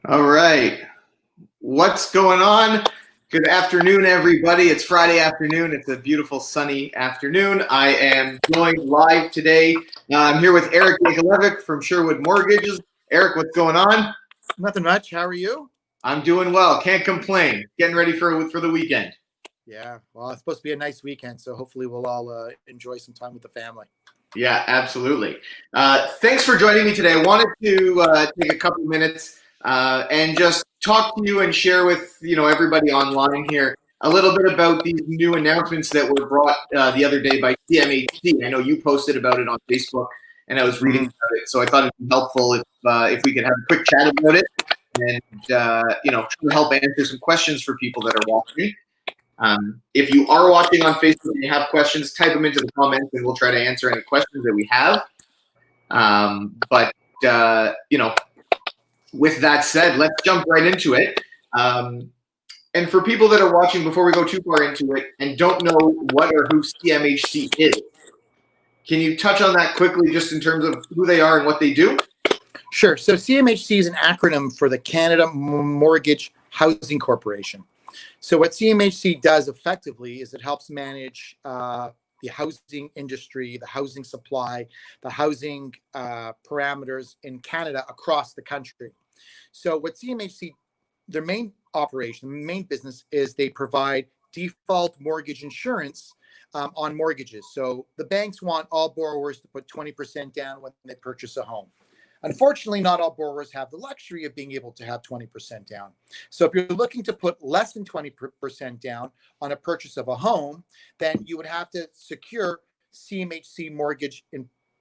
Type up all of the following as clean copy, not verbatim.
All right. What's going on? Good afternoon, everybody. It's Friday afternoon. It's a beautiful sunny afternoon. I am joined live today. I'm here with Eric Iankelevic from Sherwood Mortgages. Eric, what's going on? Nothing much. How are you? I'm doing well. Can't complain. Getting ready for the weekend. Yeah. Well, it's supposed to be a nice weekend, so hopefully we'll all enjoy some time with the family. Yeah, absolutely. Thanks for joining me today. I wanted to take a couple minutes and just talk to you and share with everybody online here a little bit about these new announcements that were brought the other day by CMHC. I know you posted about it on Facebook, and I was reading about it, so I thought it'd be helpful if we could have a quick chat about it and try to help answer some questions for people that are watching. If you are watching on Facebook and you have questions, type them into the comments and we'll try to answer any questions that we have. With that said, let's jump right into it. And for people that are watching, before we go too far into it and don't know what or who CMHC is, can you touch on that quickly just in terms of who they are and what they do? Sure. So CMHC is an acronym for the Canada Mortgage Housing Corporation. So what CMHC does effectively is it helps manage the housing industry, the housing supply, the housing parameters in Canada across the country. So what CMHC, their main operation, main business is they provide default mortgage insurance on mortgages. So the banks want all borrowers to put 20% down when they purchase a home. Unfortunately, not all borrowers have the luxury of being able to have 20% down. So if you're looking to put less than 20% down on a purchase of a home, then you would have to secure CMHC mortgage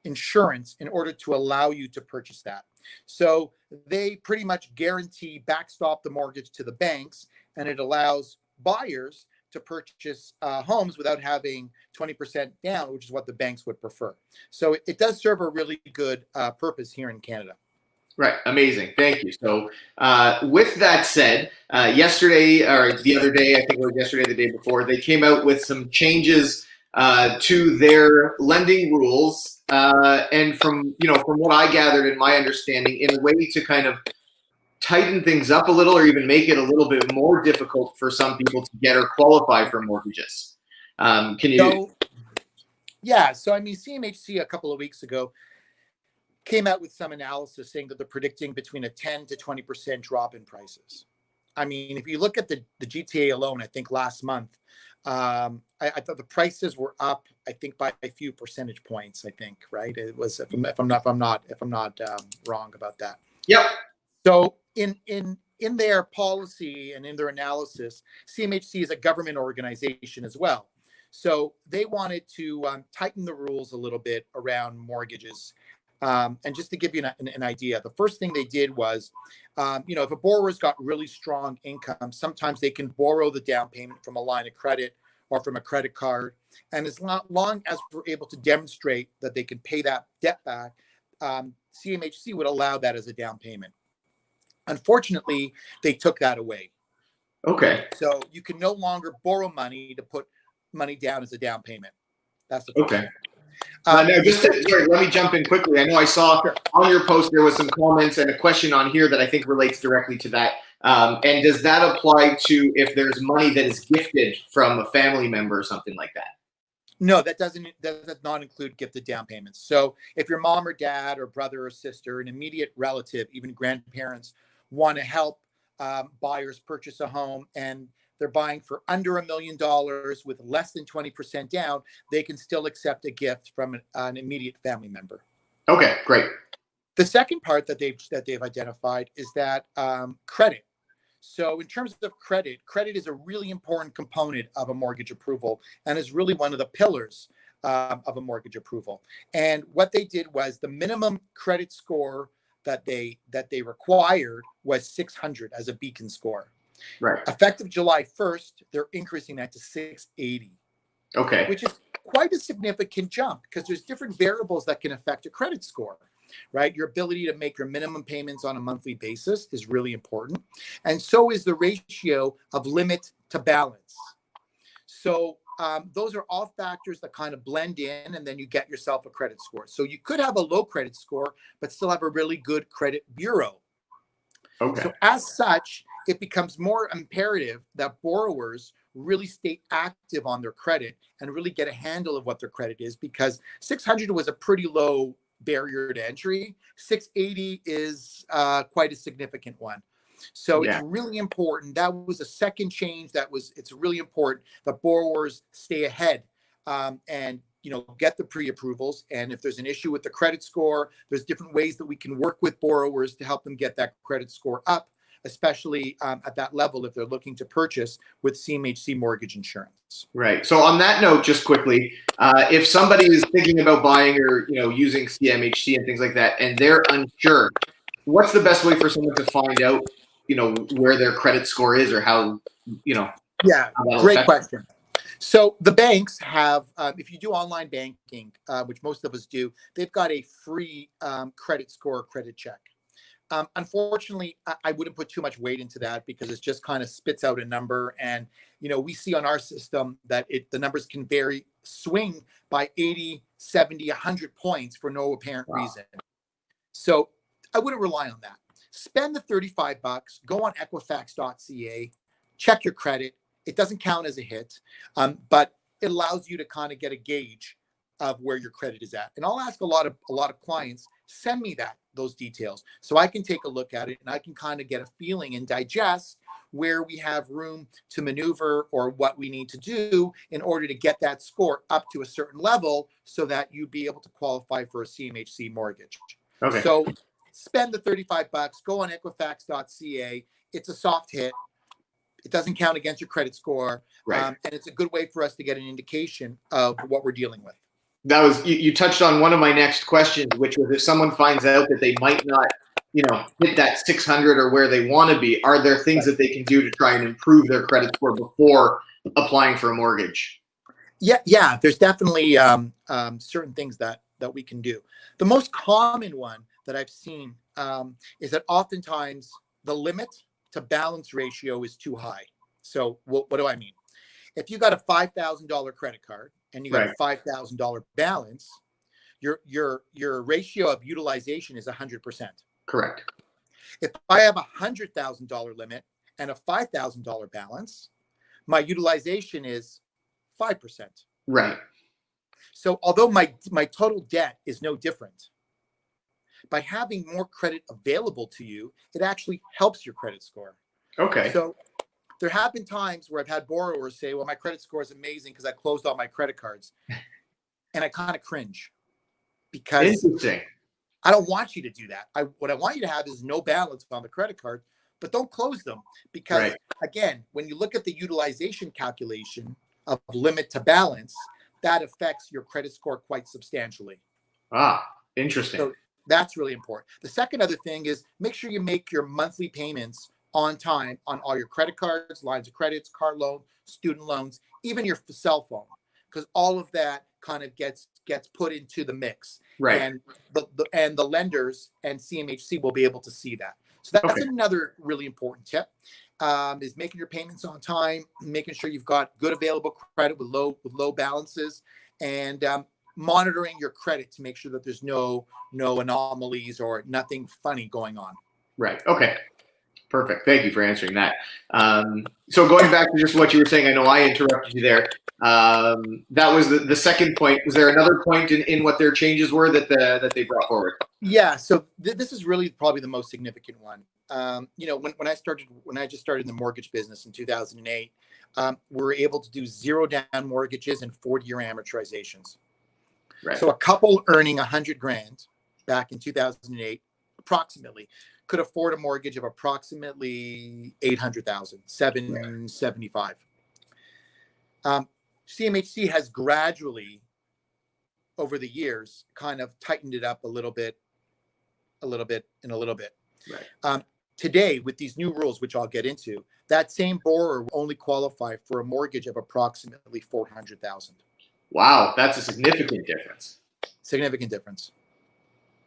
insurance in order to allow you to purchase that. So they pretty much guarantee backstop the mortgage to the banks, and it allows buyers to purchase homes without having 20% down, which is what the banks would prefer. So it does serve a really good purpose here in Canada. Right. Amazing. Thank you. So with that said, yesterday or the other day, I think it was yesterday, the day before, they came out with some changes to their lending rules. And from what I gathered and my understanding, in a way to kind of tighten things up a little or even make it a little bit more difficult for some people to get or qualify for mortgages. Can you? So I mean, CMHC a couple of weeks ago came out with some analysis saying that they're predicting between a 10 to 20% drop in prices. I mean, if you look at the GTA alone, I think last month, I thought the prices were up, I think by a few percentage points, I think, right? It was, if I'm not wrong about that. Yep. So in their policy and in their analysis, CMHC is a government organization as well. So they wanted to tighten the rules a little bit around mortgages. And just to give you an idea, the first thing they did was, if a borrower's got really strong income, sometimes they can borrow the down payment from a line of credit or from a credit card. And as long as we're able to demonstrate that they can pay that debt back, CMHC would allow that as a down payment. Unfortunately, they took that away. Okay. So you can no longer borrow money to put money down as a down payment. That's the first okay. thing. Now, let me jump in quickly. I know I saw on your post there was some comments and a question on here that I think relates directly to that. And does that apply to if there's money that is gifted from a family member or something like that? No, that does not include gifted down payments. So if your mom or dad or brother or sister, an immediate relative, even grandparents, want to help buyers purchase a home and they're buying for under $1 million with less than 20% down, they can still accept a gift from an immediate family member. Okay, great. The second part that they've identified is that credit. So in terms of credit is a really important component of a mortgage approval and is really one of the pillars of a mortgage approval. And what they did was the minimum credit score that they required was 600 as a beacon score. Right. Effective July 1st, they're increasing that to 680. Okay. Which is quite a significant jump because there's different variables that can affect a credit score, right? Your ability to make your minimum payments on a monthly basis is really important. And so is the ratio of limit to balance. So those are all factors that kind of blend in, and then you get yourself a credit score. So you could have a low credit score, but still have a really good credit bureau. Okay. So as such, it becomes more imperative that borrowers really stay active on their credit and really get a handle of what their credit is, because 600 was a pretty low barrier to entry. 680 is quite a significant one. So it's Yeah. really important. That was a second change. It's really important that borrowers stay ahead and get the pre-approvals. And if there's an issue with the credit score, there's different ways that we can work with borrowers to help them get that credit score up, especially at that level if they're looking to purchase with CMHC mortgage insurance. Right. So on that note, just quickly, if somebody is thinking about buying or using CMHC and things like that, and they're unsure, what's the best way for someone to find out, where their credit score is, or how, Yeah, how that'll great affect them? question. So the banks have, if you do online banking, which most of us do, they've got a free credit score credit check. Unfortunately, I wouldn't put too much weight into that because it just kind of spits out a number. And, we see on our system that the numbers can swing by 80, 70, 100 points for no apparent reason. So I wouldn't rely on that. Spend the $35, go on Equifax.ca, check your credit. It doesn't count as a hit, but it allows you to kind of get a gauge of where your credit is at. And I'll ask a lot of clients, send me those details so I can take a look at it and I can kind of get a feeling and digest where we have room to maneuver or what we need to do in order to get that score up to a certain level so that you'd be able to qualify for a CMHC mortgage. Okay. So spend the $35, go on Equifax.ca. It's a soft hit. It doesn't count against your credit score. Right. And it's a good way for us to get an indication of what we're dealing with. That was you touched on one of my next questions, which was if someone finds out that they might not, hit that 600 or where they want to be, are there things that they can do to try and improve their credit score before applying for a mortgage? Yeah. There's definitely certain things that we can do. The most common one that I've seen is that oftentimes the limit to balance ratio is too high. So what do I mean? If you got a $5,000 credit card and you got a $5,000 balance, your ratio of utilization is 100%. Correct. If I have a $100,000 limit and a $5,000 balance, my utilization is 5%. Right. So although my total debt is no different, by having more credit available to you, it actually helps your credit score. Okay. So there have been times where I've had borrowers say, well, my credit score is amazing because I closed all my credit cards. And I kind of cringe because Interesting. I don't want you to do that. What I want you to have is no balance on the credit card, but don't close them because, again, when you look at the utilization calculation of limit to balance, that affects your credit score quite substantially. Ah, interesting. So that's really important. The second other thing is make sure you make your monthly payments on time on all your credit cards, lines of credits, car loan, student loans, even your cell phone, because all of that kind of gets put into the mix. Right. And the lenders and CMHC will be able to see that. So that's another really important tip, is making your payments on time, making sure you've got good available credit with low balances, and monitoring your credit to make sure that there's no anomalies or nothing funny going on. Right. Okay. Perfect. Thank you for answering that. So going back to just what you were saying, I know I interrupted you there. That was the second point. Was there another point in what their changes were that they brought forward? Yeah. So this is really probably the most significant one. When I just started in the mortgage business in 2008, we were able to do 0 down mortgages and 40-year amortizations. Right. So a couple earning $100,000 back in 2008, approximately, could afford a mortgage of approximately $800,000, $775,000. CMHC has gradually, over the years, kind of tightened it up a little bit. Right. Today, with these new rules, which I'll get into, that same borrower will only qualify for a mortgage of approximately $400,000. Wow, that's a significant difference. Significant difference.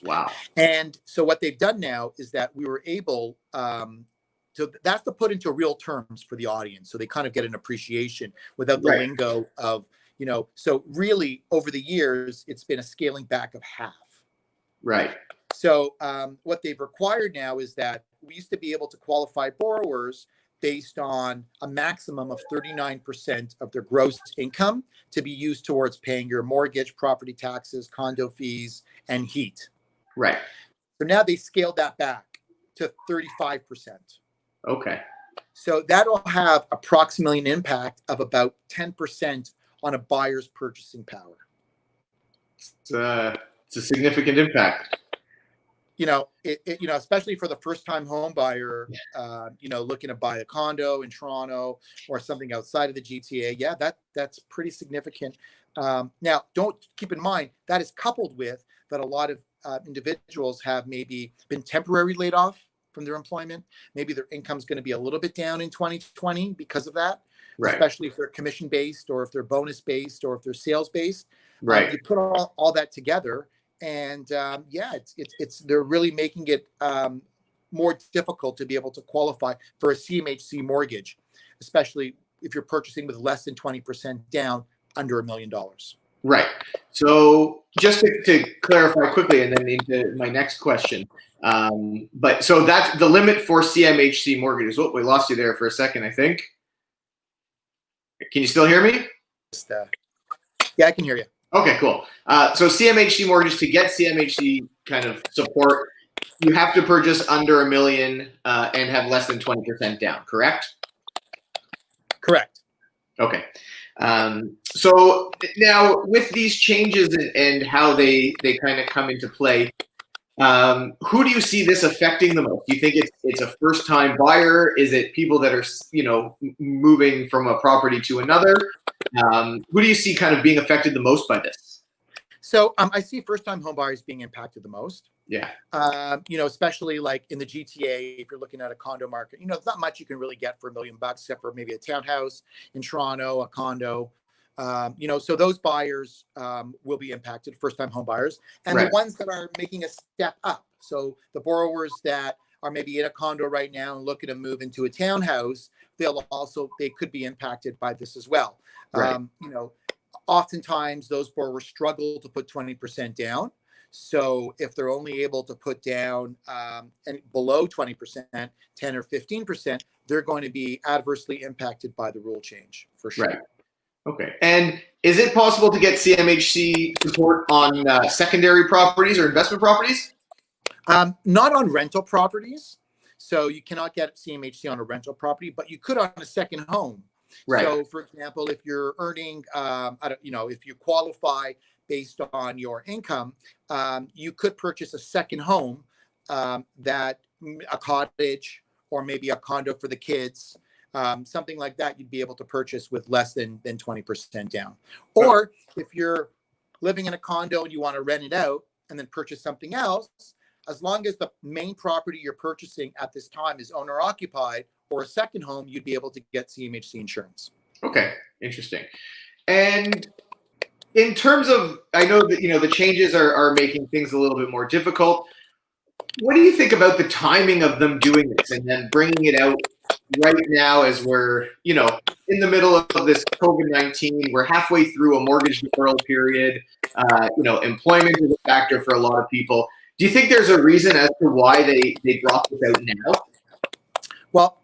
Wow. And so what they've done now is that we were able that's to put into real terms for the audience, so they kind of get an appreciation without the lingo of, so really over the years, it's been a scaling back of half. Right. So what they've required now is that we used to be able to qualify borrowers based on a maximum of 39% of their gross income to be used towards paying your mortgage, property taxes, condo fees, and heat. Right. So now they scaled that back to 35%. Okay. So that'll have approximately an impact of about 10% on a buyer's purchasing power. It's a significant impact. Especially for the first-time home buyer, looking to buy a condo in Toronto or something outside of the GTA. Yeah, that's pretty significant. Now, don't keep in mind that is coupled with that a lot of individuals have maybe been temporarily laid off from their employment. Maybe their income's going to be a little bit down in 2020 because of that, Right. especially if they're commission-based or if they're bonus-based or if they're sales-based. Right. You put all that together, and it's they're really making it more difficult to be able to qualify for a CMHC mortgage, especially if you're purchasing with less than 20% down, under $1 million. Right. So just to clarify quickly, and then into my next question. But so that's the limit for CMHC mortgages. Oh, we lost you there for a second, I think. Can you still hear me? Yeah, I can hear you. Okay, cool. So CMHC mortgage, to get CMHC kind of support, you have to purchase under $1 million and have less than 20% down, correct? Correct. Okay. So now with these changes and how they kind of come into play, who do you see this affecting the most? Do you think it's a first-time buyer? Is it people that are, moving from a property to another? Who do you see kind of being affected the most by this? So I see first-time home buyers being impacted the most. Yeah. Especially like in the GTA, if you're looking at a condo market, there's not much you can really get for $1 million except for maybe a townhouse in Toronto, a condo. So those buyers will be impacted, first-time home buyers, and Right. the ones that are making a step up. So the borrowers that are maybe in a condo right now and looking to move into a townhouse, they could be impacted by this as well. Right. Oftentimes those borrowers struggle to put 20% down. So if they're only able to put down and below 20%, 10 or 15%, they're going to be adversely impacted by the rule change for sure. Right. Okay. And is it possible to get CMHC support on secondary properties or investment properties? Not on rental properties. So you cannot get CMHC on a rental property, but you could on a second home. Right. So for example, if you're earning, if you qualify based on your income, you could purchase a second home, that a cottage or maybe a condo for the kids, something like that, you'd be able to purchase with less than 20% down. Or if you're living in a condo and you want to rent it out and then purchase something else, as long as the main property you're purchasing at this time is owner occupied or a second home, you'd be able to get CMHC insurance. Okay, interesting. And in terms of, I know that, the changes are making things a little bit more difficult. What do you think about the timing of them doing this and then bringing it out right now as we're, in the middle of this COVID-19, we're halfway through a mortgage deferral period, employment is a factor for a lot of people. Do you think there's a reason as to why they brought this out now? Well,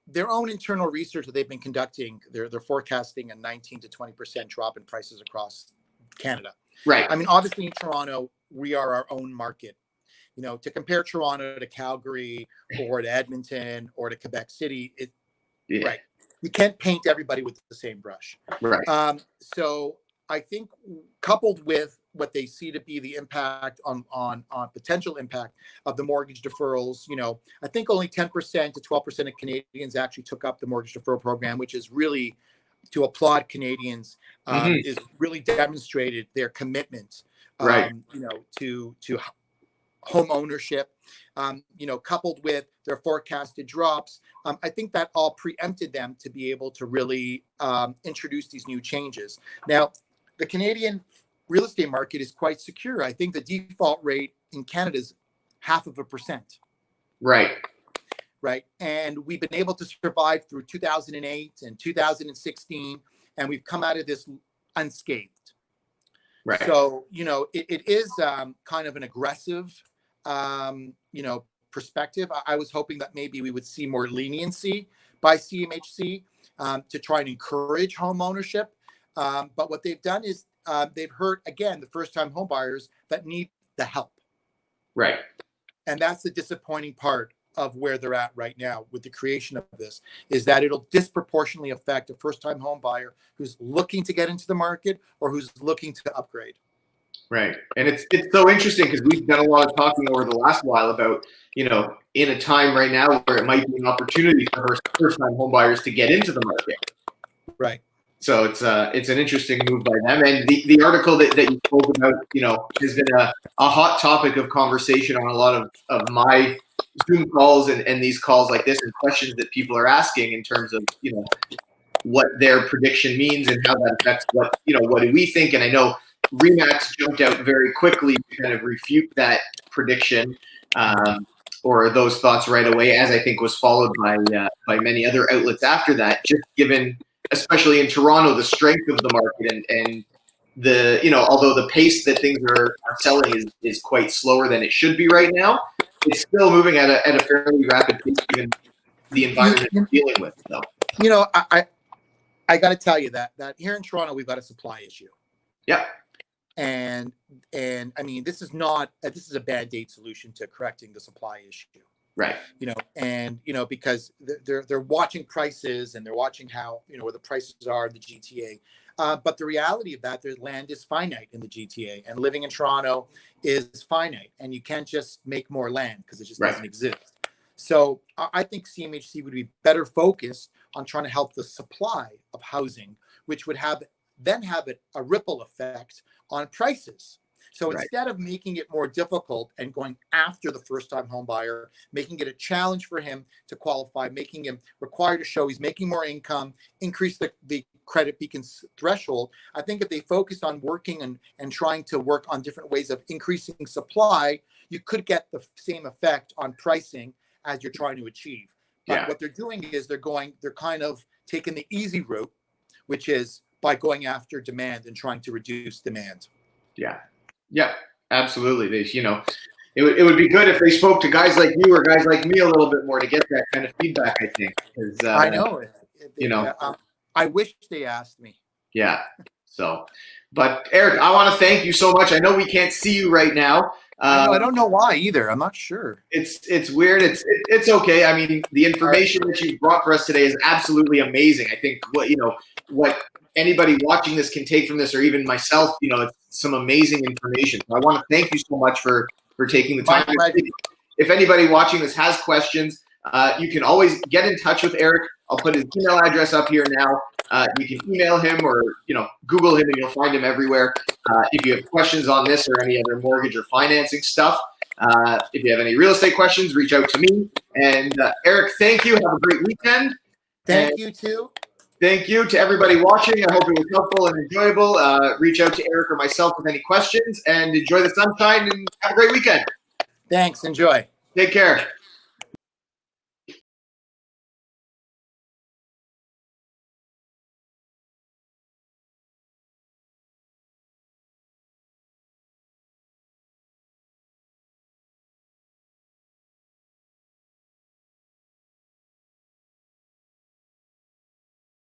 their own internal research that they've been conducting, they're forecasting a 19 to 20% drop in prices across Canada. Right. I mean, obviously in Toronto, we are our own market. To compare Toronto to Calgary or to Edmonton or to Quebec City, right. You can't paint everybody with the same brush. Right. So I think coupled with what they see to be the impact on potential impact of the mortgage deferrals, I think only 10% to 12% of Canadians actually took up the mortgage deferral program, which is really to applaud Canadians, is really demonstrated their commitment, Right. to home ownership, coupled with their forecasted drops. I think that all preempted them to be able to really introduce these new changes. Now, the Canadian real estate market is quite secure. I think the default rate in Canada is 0.5%. Right. Right. And we've been able to survive through 2008 and 2016, and we've come out of this unscathed. Right. So, it is kind of an aggressive, perspective. I was hoping that maybe we would see more leniency by CMHC to try and encourage home ownership. But what they've done is they've hurt, again, the first-time home buyers that need the help. Right. And that's the disappointing part of where they're at right now with the creation of this, is that it'll disproportionately affect a first-time home buyer who's looking to get into the market or who's looking to upgrade. Right. And it's so interesting because we've done a lot of talking over the last while about, in a time right now where it might be an opportunity for first-time home buyers to get into the market. Right. So it's an interesting move by them. And the article that you spoke about, has been a hot topic of conversation on a lot of my Zoom calls and these calls like this, and questions that people are asking in terms of, what their prediction means and how that affects what do we think. And I know Remax jumped out very quickly to kind of refute that prediction or those thoughts right away, as I think was followed by many other outlets after that, just given, especially in Toronto, the strength of the market and the, although the pace that things are selling is quite slower than it should be right now, it's still moving at a fairly rapid pace given the environment we're dealing with. So. I got to tell you that here in Toronto, we've got a supply issue. Yeah. And I mean, this is a Band-Aid solution to correcting the supply issue. Right. Because they're watching prices and they're watching how, where the prices are in the GTA. But the reality of that, their land is finite in the GTA, and living in Toronto is finite, and you can't just make more land because it just doesn't exist. So I think CMHC would be better focused on trying to help the supply of housing, which would have a ripple effect on prices. So instead of making it more difficult and going after the first-time home buyer, making it a challenge for him to qualify, making him required to show he's making more income, increase the credit beacon threshold, I think if they focused on working and trying to work on different ways of increasing supply, you could get the same effect on pricing as you're trying to achieve. But what they're doing is they're kind of taking the easy route, which is by going after demand and trying to reduce demand. Yeah, absolutely. It would be good if they spoke to guys like you or guys like me a little bit more to get that kind of feedback, I think. I know. I wish they asked me. Yeah. So, but Eric, I want to thank you so much. I know we can't see you right now. I don't know why either. I'm not sure. It's weird. It's okay. I mean, the information that you brought for us today is absolutely amazing. I think what anybody watching this can take from this, or even myself, it's some amazing information. So I want to thank you so much for taking the time. If anybody watching this has questions, you can always get in touch with Eric. I'll put his email address up here now. You can email him or Google him and you'll find him everywhere. If you have questions on this or any other mortgage or financing stuff, if you have any real estate questions, reach out to me. And Eric, thank you. Have a great weekend. Thank you too. Thank you to everybody watching. I hope it was helpful and enjoyable. Reach out to Eric or myself with any questions, and enjoy the sunshine and have a great weekend. Thanks. Enjoy. Take care.